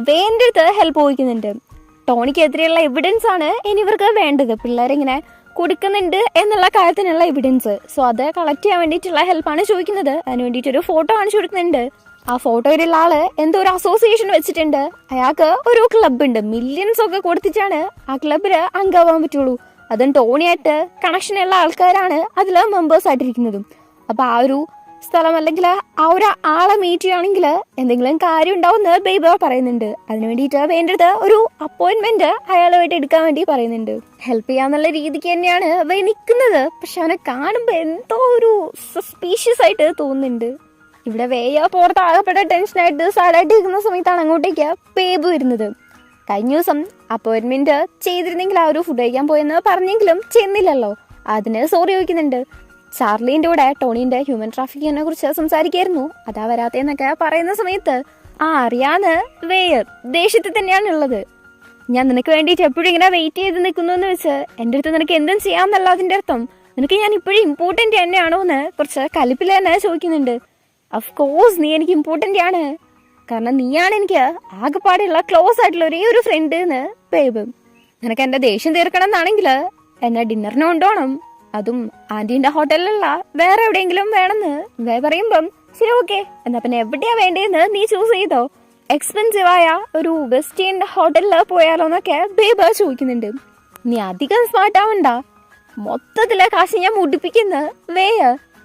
വേന്റെ അടുത്ത് ഹെൽപ്പ് ചോദിക്കുന്നുണ്ട്. ടോണിക്കെതിരെയുള്ള എവിഡൻസ് ആണ് ഇനി ഇവർക്ക് വേണ്ടത്. പിള്ളേരിങ്ങനെ കൊടുക്കുന്നുണ്ട് എന്നുള്ള കാര്യത്തിനുള്ള എവിഡൻസ്. സോ അത് കളക്ട് ചെയ്യാൻ വേണ്ടിയിട്ടുള്ള ഹെൽപ്പാണ് ചോദിക്കുന്നത്. അതിന് വേണ്ടിയിട്ട് ഒരു ഫോട്ടോ കാണിച്ചു കൊടുക്കുന്നുണ്ട്. ആ ഫോട്ടോയിലുള്ള ആള് എന്തോ ഒരു അസോസിയേഷൻ വെച്ചിട്ടുണ്ട്. അയാൾക്ക് ഒരു ക്ലബ് ഉണ്ട്. മില്യൺസ് ഒക്കെ കൊടുത്തിട്ടാണ് ആ ക്ലബില് അംഗമാവാൻ പറ്റുള്ളൂ. അതും ടോണിയായിട്ട് കണക്ഷൻ ഉള്ള ആൾക്കാരാണ് അതിൽ മെമ്പേഴ്സ് ആയിട്ടിരിക്കുന്നതും. അപ്പൊ ആ ഒരു സ്ഥലം അല്ലെങ്കിൽ ആ ഒരു ആളെ മീറ്റ് ചെയ്യുകയാണെങ്കിൽ എന്തെങ്കിലും കാര്യം ഉണ്ടാവുമെന്ന് ബേബ പറയുന്നുണ്ട്. അതിന് വേണ്ടിയിട്ട് വേണ്ടത് ഒരു അപ്പോയിന്റ്മെന്റ് അയാളുമായിട്ട് എടുക്കാൻ വേണ്ടി പറയുന്നുണ്ട്. ഹെൽപ്പ് ചെയ്യാന്നുള്ള രീതിക്ക് തന്നെയാണ് അവ നിൽക്കുന്നത്. പക്ഷെ അവനെ കാണുമ്പോ എന്തോ ഒരു സസ്പീഷ്യസ് ആയിട്ട് തോന്നുന്നുണ്ട്. ഇവിടെ വേയ പുറത്ത് ആകപ്പെട്ട ടെൻഷനായിട്ട് സാഡായിട്ട് ഇരിക്കുന്ന സമയത്താണ് അങ്ങോട്ടേക്ക് ബേബ് വരുന്നത്. കഴിഞ്ഞ ദിവസം അപ്പോയിന്റ്മെന്റ് ചെയ്തിരുന്നെങ്കിൽ ആ ഒരു ഫുഡ് കഴിക്കാൻ പോയെന്ന് പറഞ്ഞെങ്കിലും ചെന്നില്ലല്ലോ. അതിന് സോറി ചോദിക്കുന്നുണ്ട്. ചാർലിന്റെ കൂടെ ടോണിന്റെ ഹ്യൂമൻ ട്രാഫിക്കിങ്ങിനെ കുറിച്ച് സംസാരിക്കായിരുന്നു. അതാ വരാത്തേന്നൊക്കെ പറയുന്ന സമയത്ത് അറിയാന്ന് വേയർ ദേഷ്യത്തിൽ തന്നെയാണ് ഉള്ളത്. ഞാൻ നിനക്ക് വേണ്ടിയിട്ട് എപ്പോഴും ഇങ്ങനെ വെയിറ്റ് ചെയ്ത് നിൽക്കുന്നു എന്ന് വെച്ച് എന്റെ അടുത്ത് നിനക്ക് എന്തും ചെയ്യാമെന്നല്ല അതിന്റെ അർത്ഥം. നിനക്ക് ഞാൻ ഇപ്പോഴും ഇമ്പോർട്ടന്റ് തന്നെയാണോ എന്ന് കുറച്ച് കലിപ്പിൽ തന്നെ ചോദിക്കുന്നുണ്ട്. ഓഫ് കോഴ്സ് നീ എനിക്ക് ഇമ്പോർട്ടന്റ് ആണ്, കാരണം നീയാണ് എനിക്ക് ആകെപ്പാടെയുള്ള ക്ലോസ് ആയിട്ടുള്ള ഒരേ ഒരു ഫ്രണ്ട് എന്ന് ബേബ്. നിനക്ക് എന്റെ ദേഷ്യം തീർക്കണം എന്നാണെങ്കിൽ എന്നെ ഡിന്നറിന് കൊണ്ടുപോകണം, അതും ആന്റീന്റെ ഹോട്ടലിലുള്ള വേറെ എവിടെയെങ്കിലും വേണമെന്ന് വേ പറയുമ്പം ശരി ഓക്കെ, എന്നാ പിന്നെ എവിടെയാ വേണ്ടതെന്ന് നീ ചൂസ് ചെയ്തോ, എക്സ്പെൻസീവ് ആയ ഒരു വെസ്റ്റേൺ ഹോട്ടലിൽ പോയാലോ എന്നൊക്കെ ബേബ് ചോദിക്കുന്നുണ്ട്. നീ അധികം സ്മാർട്ട് ആവണ്ട, മൊത്തത്തിലെ കാശ് ഞാൻ മുടിപ്പിക്കുന്ന വേയ.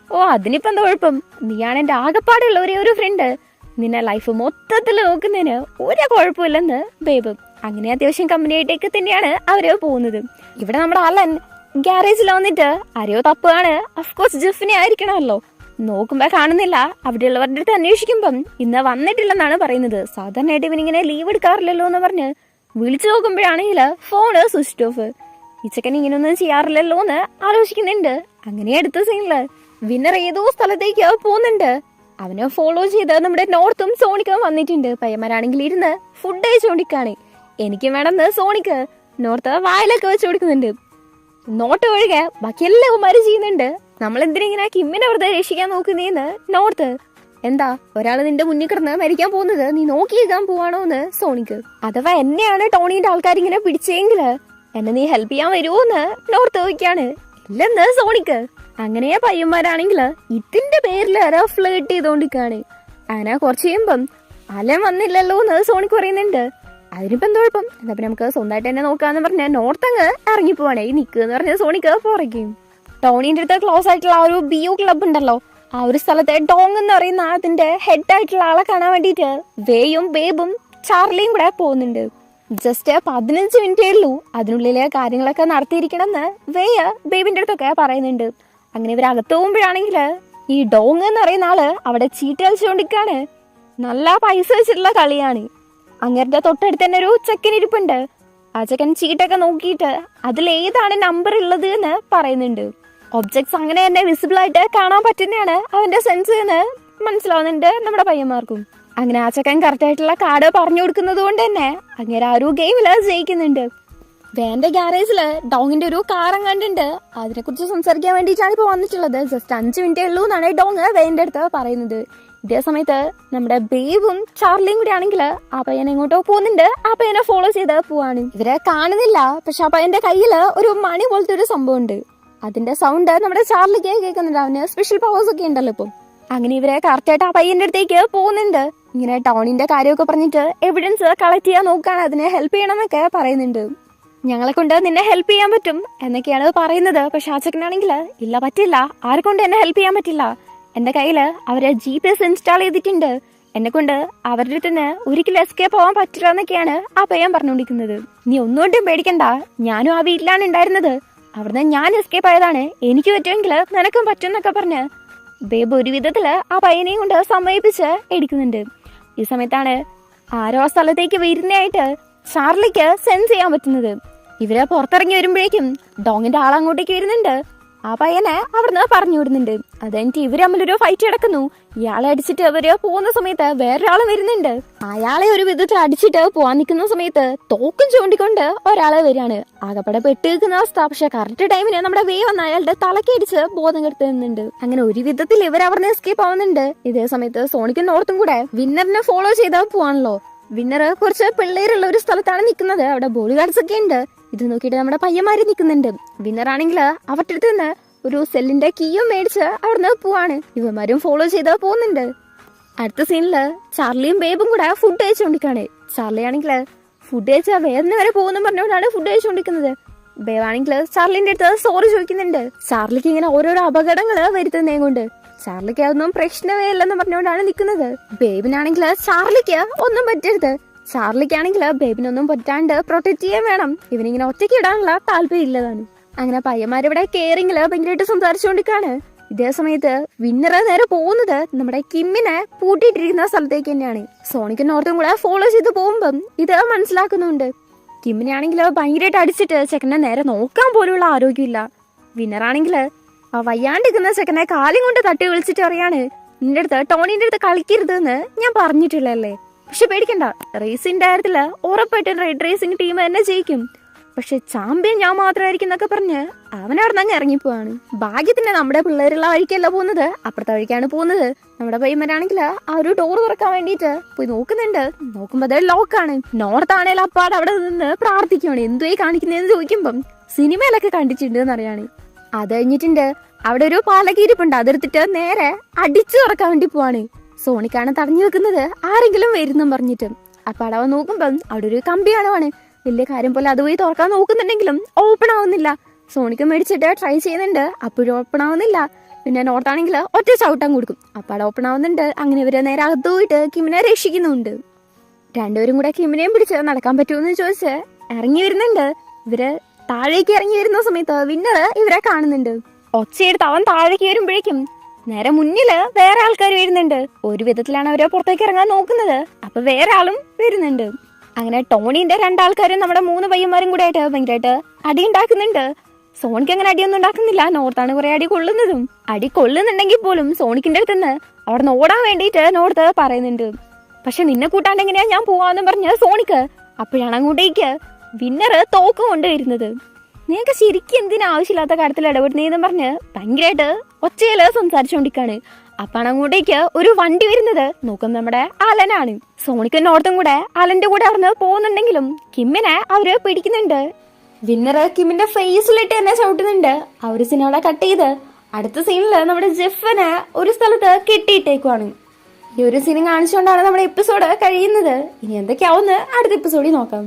ഓ അതിനിപ്പോ എന്താ കുഴപ്പം, നീയാണ് എന്റെ ആകെപ്പാടുള്ള ഒരേ ഒരു ഫ്രണ്ട്, നിന്നെ ലൈഫ് മൊത്തത്തിൽ നോക്കുന്നതിന് ഒരു കുഴപ്പമില്ലെന്ന് ബേബ്. അങ്ങനെ അത്യാവശ്യം കമ്പനിയായിട്ടേക്ക് തന്നെയാണ് അവര് പോകുന്നത്. ഇവിടെ നമ്മുടെ അലൻ ഗ്യാരേജിൽ വന്നിട്ട് ആരെയോ തപ്പാണ്. അഫ്കോഴ്സ് ജെഫിനെ ആയിരിക്കണമല്ലോ. നോക്കുമ്പോ കാണുന്നില്ല. അവിടെയുള്ളവരുടെ അടുത്ത് അന്വേഷിക്കുമ്പം ഇന്ന് വന്നിട്ടില്ലെന്നാണ് പറയുന്നത്. സാധാരണയായിട്ട് ഇവനിങ്ങനെ ലീവ് എടുക്കാറില്ലല്ലോ എന്ന് പറഞ്ഞ് വിളിച്ചു നോക്കുമ്പോഴാണെങ്കിൽ ഫോണ് സ്വിച്ച് ഓഫ്. ഈ ചെക്കൻ ഇങ്ങനെയൊന്നും ചെയ്യാറില്ലല്ലോ എന്ന് ആലോചിക്കുന്നുണ്ട്. അങ്ങനെ അടുത്ത സീനില് വിന്നർ ഏതോ സ്ഥലത്തേക്ക് പോകുന്നുണ്ട്. അവനെ ഫോളോ ചെയ്ത് നമ്മുടെ നോർത്തും സോണിക്കും വന്നിട്ടുണ്ട്. പയ്യന്മാരാണെങ്കിൽ ഇരുന്ന് ഫുഡ് അയച്ചുകൊണ്ടിരിക്കാണ്. എനിക്കും വേണമെന്ന് സോണിക്ക് നോർത്ത് വായിലൊക്കെ വെച്ച് കൊടുക്കുന്നുണ്ട്. നോട്ട് ഒഴികെ ബാക്കി എല്ലാവരും ചെയ്യുന്നുണ്ട്. നമ്മൾ എന്തിനാ കിമ്മിനെ വെറുതെ രക്ഷിക്കാൻ നോക്കുന്നേന്ന് നോർത്ത്. എന്താ ഒരാള് നിന്റെ മുന്നിൽ കിടന്ന് മരിക്കാൻ പോകുന്നത് നീ നോക്കിയേക്കാൻ പോവാണോ എന്ന് സോണിക്ക്. അഥവാ എന്നെയാണ് ടോണിന്റെ ആൾക്കാർ ഇങ്ങനെ പിടിച്ചെങ്കില് എന്നെ നീ ഹെൽപ്പ് ചെയ്യാൻ വരുമോന്ന് നോർത്ത് ചോദിക്കാണ്. ഇല്ലെന്ന് സോണിക്ക്. അങ്ങനെ പയ്യന്മാരാണെങ്കിൽ ഇതിന്റെ പേരിൽ ആരോ ഫ്ലേർട്ട് ചെയ്തോണ്ടിരിക്കാണ്. അങ്ങനെ കുറച്ച് കഴിയുമ്പം അലൻ വന്നില്ലല്ലോ എന്ന് സോണിക്ക് പറയുന്നുണ്ട്. അതിനിപ്പോ എന്താ കുഴപ്പം, എന്നാ പിന്നെ നമുക്ക് സ്വന്തമായിട്ട് തന്നെ നോക്കാന്ന് പറഞ്ഞ നോർത്തങ്ങ് ഇറങ്ങിപ്പോവാണേ. ഈ നിൽക്കുക പറഞ്ഞ സോണിക്ക് പുറയ്ക്കും. ടോണിന്റെ അടുത്ത് ക്ലോസ് ആയിട്ടുള്ള ആ ഒരു ബിയു ക്ലബ് ഉണ്ടല്ലോ, ആ ഒരു സ്ഥലത്തെ ഡോങ് എന്ന് പറയുന്ന അതിന്റെ ഹെഡ് ആയിട്ടുള്ള ആളെ കാണാൻ വേണ്ടിയിട്ട് വേയും ബേബും ചാർലിയും കൂടെ പോകുന്നുണ്ട്. ജസ്റ്റ് 15 മിനിറ്റേ ഉള്ളൂ. അതിനുള്ളിലെ കാര്യങ്ങളൊക്കെ നടത്തിയിരിക്കണമെന്ന് വേയ ബേബിന്റെ അടുത്തൊക്കെ പറയുന്നുണ്ട്. അങ്ങനെ ഇവരകത്ത് പോകുമ്പോഴാണെങ്കിൽ ഈ ഡോങ് എന്ന് പറയുന്ന ആള് അവിടെ ചീട്ട് കളിച്ചുകൊണ്ടിരിക്കാണ്. നല്ല പൈസ വെച്ചിട്ടുള്ള കളിയാണ്. അങ്ങരുടെ തൊട്ടടുത്ത് തന്നെ ഒരു ചെക്കൻ ഇരിപ്പുണ്ട്. ആ ചെക്കൻ ചീട്ടൊക്കെ നോക്കിയിട്ട് അതിലേതാണ് നമ്പർ ഉള്ളത് എന്ന് പറയുന്നുണ്ട്. ഒബ്ജക്ട്സ് അങ്ങനെ തന്നെ വിസിബിൾ ആയിട്ട് കാണാൻ പറ്റുന്നതാണ് അവന്റെ സെൻസ് എന്ന് മനസ്സിലാവുന്നുണ്ട് നമ്മുടെ പയ്യന്മാർക്കും. അങ്ങനെ ആ ചെക്കൻ കറക്റ്റ് ആയിട്ടുള്ള കാർഡ് പറഞ്ഞു കൊടുക്കുന്നത് കൊണ്ട് തന്നെ അങ്ങനെ ആ ഒരു ഗെയിമില് ജയിക്കുന്നുണ്ട്. വേന്റെ ഗ്യാരേജില് ഡോങ്ങിന്റെ ഒരു കാറും കണ്ടിട്ടുണ്ട്. അതിനെ കുറിച്ച് സംസാരിക്കാൻ വേണ്ടിയിട്ടാണ് ഇപ്പൊ വന്നിട്ടുള്ളത്. ജസ്റ്റ് 5 മിനിറ്റേ ഉള്ളൂ എന്നാണ് ഡോങ് വേന്റെ അടുത്ത് പറയുന്നത്. ഇതേ സമയത്ത് നമ്മുടെ ബേബും ചാർലിയും കൂടി ആണെങ്കിൽ ആ പയ്യനെ എങ്ങോട്ടോ പോകുന്നുണ്ട്. ആ പയ്യനെ ഫോളോ ചെയ്ത് പോവാണ്. ഇവരെ കാണുന്നില്ല, പക്ഷെ ആ പയ്യന്റെ കയ്യില് ഒരു മണി പോലത്തെ ഒരു സംഭവം ഉണ്ട്. അതിന്റെ സൗണ്ട് നമ്മുടെ ചാർലിക്ക് കേൾക്കുന്നുണ്ട്. അവന് സ്പെഷ്യൽ പവേഴ്സ് ഒക്കെ ഉണ്ടല്ലോ ഇപ്പം. അങ്ങനെ ഇവരെ കറക്റ്റായിട്ട് ആ പയ്യന്റെ അടുത്തേക്ക് പോകുന്നുണ്ട്. ഇങ്ങനെ ടൗണിന്റെ കാര്യമൊക്കെ പറഞ്ഞിട്ട് എവിഡൻസ് കളക്ട് ചെയ്യാൻ നോക്കാണ്, അതിനെ ഹെൽപ്പ് ചെയ്യണമെന്നൊക്കെ പറയുന്നുണ്ട്. ഞങ്ങളെ കൊണ്ട് നിന്നെ ഹെൽപ്പ് ചെയ്യാൻ പറ്റും എന്നൊക്കെയാണ് പറയുന്നത്. പക്ഷെ ആ ചെക്കനാണെങ്കിൽ ഇല്ല പറ്റില്ല, ആരെ കൊണ്ട് എന്നെ ഹെൽപ്പ് ചെയ്യാൻ പറ്റില്ല, എന്റെ കയ്യില് അവര് GPS ഇൻസ്റ്റാൾ ചെയ്തിട്ടുണ്ട്, എന്നെ കൊണ്ട് അവരുടെ അടുത്ത് ഒരിക്കലും എസ്കേപ്പ് പോവാൻ പറ്റില്ല എന്നൊക്കെയാണ് ആ പയ്യൻ പറഞ്ഞുകൊണ്ടിരിക്കുന്നത്. നീ ഒന്നുകൊണ്ടും പേടിക്കണ്ട, ഞാനും ആ വീട്ടിലാണ് ഉണ്ടായിരുന്നത്, അവിടുന്ന് ഞാൻ എസ്കേപ്പ് ആയതാണ്, എനിക്ക് പറ്റുമെങ്കിൽ നിനക്കും പറ്റും എന്നൊക്കെ പറഞ്ഞ് ബേബ് ഒരു വിധത്തില് ആ പയ്യനെയും കൊണ്ട് സമ്മതിപ്പിച്ച് എടുക്കുന്നുണ്ട്. ഈ സമയത്താണ് ആരോ ആ സ്ഥലത്തേക്ക് വരുന്നതായിട്ട് ചാർലിക്ക് സെൻസ് ചെയ്യാൻ പറ്റുന്നത്. ഇവരെ പുറത്തിറങ്ങി വരുമ്പോഴേക്കും ഡോങ്ങിന്റെ ആളങ്ങോട്ടേക്ക് വരുന്നുണ്ട്. ആ പയ്യനെ അവിടുന്ന് പറഞ്ഞു വിടുന്നുണ്ട്. അത് കഴിഞ്ഞിട്ട് ഇവര് തമ്മിലൊരു ഫൈറ്റ് കിടക്കുന്നു. ഇയാളെ അടിച്ചിട്ട് അവര് പോകുന്ന സമയത്ത് വേറൊരാള് വരുന്നുണ്ട്. അയാളെ ഒരു വിധത്തിൽ അടിച്ചിട്ട് പോവാൻ നിൽക്കുന്ന സമയത്ത് തോക്കും ചൂണ്ടിക്കൊണ്ട് ഒരാളെ വരികയാണ്. ആകെപ്പടെ പെട്ട് നിൽക്കുന്ന അവസ്ഥ. പക്ഷെ കറക്റ്റ് ടൈമിന് നമ്മുടെ വേ വന്ന അയാളുടെ തലക്കടിച്ച് ബോധം കെടുത്ത് നിന്നുണ്ട്. അങ്ങനെ ഒരു വിധത്തിൽ ഇവർ അവിടുന്ന് എസ്കേപ്പ് ആവുന്നുണ്ട്. ഇതേ സമയത്ത് സോണിക്കും നോർത്തും കൂടെ വിന്നറിനെ ഫോളോ ചെയ്താൽ പോവാണല്ലോ. വിന്നർ കുറച്ച് പിള്ളേരുള്ള ഒരു സ്ഥലത്താണ് നിൽക്കുന്നത്. അവിടെ ബോഡി ഗാർഡ്സ് ഒക്കെ ഉണ്ട്. ഇത് നോക്കിയിട്ട് നമ്മുടെ പയ്യന്മാര് നിൽക്കുന്നുണ്ട്. വിന്നർ ആണെങ്കിൽ അവരുടെ അടുത്ത് നിന്ന് ഒരു സെല്ലിന്റെ കീയും മേടിച്ച് അവിടുന്ന് പോവാണ്. ഇവന്മാരും ഫോളോ ചെയ്ത് പോകുന്നുണ്ട്. അടുത്ത സീനില് ചാർലിയും ബേബും കൂടെ ഫുഡ് കഴിച്ചുകൊണ്ടിരിക്കാണ്. ചാർലി ആണെങ്കിൽ ഫുഡ് കഴിച്ചാൽ വേദന വരെ പോകുന്നു പറഞ്ഞുകൊണ്ടാണ് ഫുഡ് കഴിച്ചുകൊണ്ടിരിക്കുന്നത്. ബേബ് ആണെങ്കിൽ ചാർലിന്റെ അടുത്ത് സോറി ചോദിക്കുന്നുണ്ട്. ചാർലിക്ക് ഇങ്ങനെ ഓരോരോ അപകടങ്ങള് വരുത്തുന്നേ കൊണ്ട് ചാർലിക്ക് അതൊന്നും പ്രശ്നമേ ഇല്ലെന്ന് പറഞ്ഞുകൊണ്ടാണ് നിൽക്കുന്നത്. ബേബിനാണെങ്കിൽ ചാർലിക്ക് ഒന്നും പറ്റരുത്, ചാർലിക്കാണെങ്കിൽ ബേബിനൊന്നും പറ്റാണ്ട് പ്രൊട്ടക്ട് ചെയ്യാൻ വേണം. ഇവനിങ്ങനെ ഒറ്റയ്ക്ക് ഇടാനുള്ള താല്പര്യം ഇല്ലതാണ്. അങ്ങനെ പയ്യന്മാരിവിടെ കെയറിങ്ങില് ഭയങ്കരമായിട്ട് സംസാരിച്ചുകൊണ്ടിരിക്കാണ്. ഇതേ സമയത്ത് വിന്നർ നേരെ പോകുന്നത് നമ്മുടെ കിമ്മിനെ പൂട്ടിയിട്ടിരിക്കുന്ന സ്ഥലത്തേക്ക് തന്നെയാണ്. സോണിക്കും നോർത്തും കൂടെ ഫോളോ ചെയ്ത് പോകുമ്പം ഇത് മനസ്സിലാക്കുന്നുണ്ട്. കിമ്മിനെ ആണെങ്കിൽ ഭയങ്കരമായിട്ട് അടിച്ചിട്ട് ചെക്കനെ നേരെ നോക്കാൻ പോലുള്ള ആരോഗ്യമില്ല. വിന്നറാണെങ്കിൽ ആ വയ്യാണ്ടിരിക്കുന്ന ചെക്കനെ കാലും കൊണ്ട് തട്ടി വിളിച്ചിട്ട് അറിയാണ്, നിന്റെ അടുത്ത് ടോണിന്റെ അടുത്ത് കളിക്കരുത് എന്ന് ഞാൻ പറഞ്ഞിട്ടില്ലല്ലേ. പക്ഷെ പേടിക്കണ്ട, റേസിന്റെ കാര്യത്തില് ഉറപ്പായിട്ടും റെഡ് റേസിംഗ് ടീം തന്നെ ജയിക്കും. പക്ഷെ ചാമ്പ്യൻ ഞാൻ മാത്രമായിരിക്കും എന്നൊക്കെ പറഞ്ഞ് അവനവിടെ നിന്ന് ഇറങ്ങിപ്പോവാണ്. ഭാഗ്യത്തിന് നമ്മുടെ പിള്ളേരുള്ള വഴിക്കല്ല പോകുന്നത്, അപ്പുറത്തെ വഴിക്കാണ് പോകുന്നത്. നമ്മുടെ പയ്യന്മാരാണെങ്കിൽ ആ ഒരു ഡോർ തുറക്കാൻ വേണ്ടിയിട്ട് പോയി നോക്കുന്നുണ്ട്. നോക്കുമ്പോ അത് ലോക്കാണ്. നോർത്താണേലും അപ്പാട് അവിടെ നിന്ന് പ്രാർത്ഥിക്കുവാണ്. എന്തുവായി കാണിക്കുന്നതെന്ന് ചോദിക്കുമ്പം സിനിമയിലൊക്കെ കണ്ടിട്ടുണ്ട് എന്നറിയാണ്. അത് കഴിഞ്ഞിട്ടുണ്ട് അവിടെ ഒരു പാലകീരിപ്പുണ്ട്, അതെടുത്തിട്ട് നേരെ അടിച്ചു തുറക്കാൻ വേണ്ടി പോവാണ്. സോണിക്കാണ് തടഞ്ഞു വെക്കുന്നത്, ആരെങ്കിലും വരുന്നും പറഞ്ഞിട്ട്. അപ്പൊ അടവ നോക്കുമ്പം അവിടെ ഒരു കമ്പി അടവാണ്. വലിയ കാര്യം പോലെ അതുപോയി തുറക്കാൻ നോക്കുന്നുണ്ടെങ്കിലും ഓപ്പൺ ആവുന്നില്ല. സോണിക്ക് മേടിച്ചിട്ട് ട്രൈ ചെയ്യുന്നുണ്ട്, അപ്പോഴും ഓപ്പൺ ആവുന്നില്ല. പിന്നെ നോർത്താണെങ്കിൽ ഒറ്റ ചവിട്ടാൻ കൊടുക്കും, അപ്പൊ അവിടെ ഓപ്പൺ ആവുന്നുണ്ട്. അങ്ങനെ ഇവര് നേരെ അകത്ത് പോയിട്ട് കിമ്മിനെ രക്ഷിക്കുന്നുണ്ട്. രണ്ടുപേരും കൂടെ കിമ്മിനെയും പിടിച്ച് നടക്കാൻ പറ്റുമെന്ന് ചോദിച്ച് ഇറങ്ങി വരുന്നുണ്ട്. ഇവര് താഴേക്ക് ഇറങ്ങി വരുന്ന സമയത്ത് വിന്നർ ഇവരെ കാണുന്നുണ്ട്. ഒച്ചയെടുത്ത് അവൻ താഴേക്ക് വരുമ്പോഴേക്കും നേരെ മുന്നില് വേറെ ആൾക്കാർ വരുന്നുണ്ട്. ഒരു വിധത്തിലാണ് അവരെ പുറത്തേക്ക് ഇറങ്ങാൻ നോക്കുന്നത്. അപ്പൊ വേറെ ആളും വരുന്നുണ്ട്. അങ്ങനെ ടോണിന്റെ രണ്ടാൾക്കാരും നമ്മുടെ 3 പയ്യന്മാരും കൂടെ ആയിട്ട് ഭയങ്കരമായിട്ട് അടി ഉണ്ടാക്കുന്നുണ്ട്. സോണിക്ക് അങ്ങനെ അടിയൊന്നും ഉണ്ടാക്കുന്നില്ല, നോർത്താണ് കുറെ അടി കൊള്ളുന്നതും. അടി കൊള്ളുന്നുണ്ടെങ്കിൽ പോലും സോണിക്കിന്റെ അടുത്ത് നിന്ന് അവിടെ നിന്ന് ഓടാൻ വേണ്ടിയിട്ട് നോർത്ത് പറയുന്നുണ്ട്. പക്ഷെ നിന്നെ കൂട്ടാണ്ട് എങ്ങനെയാ ഞാൻ പോവാന്നും പറഞ്ഞ് സോണിക്ക്. അപ്പോഴാണ് അങ്ങോട്ടേക്ക് വിന്നർ തോക്ക് കൊണ്ടുവരുന്നത്. നീക്ക് ശരിക്കും എന്തിനാ ആവശ്യമില്ലാത്ത കാര്യത്തിൽ ഇടപെടുന്നതെന്ന് പറഞ്ഞ് ഭയങ്കരമായിട്ട് ഒച്ചയില് സംസാരിച്ചുകൊണ്ടിരിക്കാണ്. അപ്പാണ് അങ്ങോട്ടേക്ക് ഒരു വണ്ടി വരുന്നത്. നോക്കും നമ്മുടെ അലനാണ്. സോണിക്ക് നോർത്തും കൂടെ അലന്റെ കൂടെ അവിടുന്ന് പോകുന്നുണ്ടെങ്കിലും കിമ്മിനെ അവര് പിടിക്കുന്നുണ്ട്. വിന്നർ കിമ്മിന്റെ ഫേസിലിട്ട് തന്നെ ചവിട്ടുന്നുണ്ട്. ആ ഒരു സീൻ അവിടെ കട്ട് ചെയ്ത് അടുത്ത സീനില് നമ്മുടെ ജെഫിനെ ഒരു സ്ഥലത്ത് കെട്ടിയിട്ടേക്കുവാണ്. ഈ ഒരു സീൻ കാണിച്ചുകൊണ്ടാണ് നമ്മുടെ എപ്പിസോഡ് കഴിയുന്നത്. ഇനി എന്തൊക്കെയാവുമെന്ന് അടുത്ത എപ്പിസോഡിൽ നോക്കാം.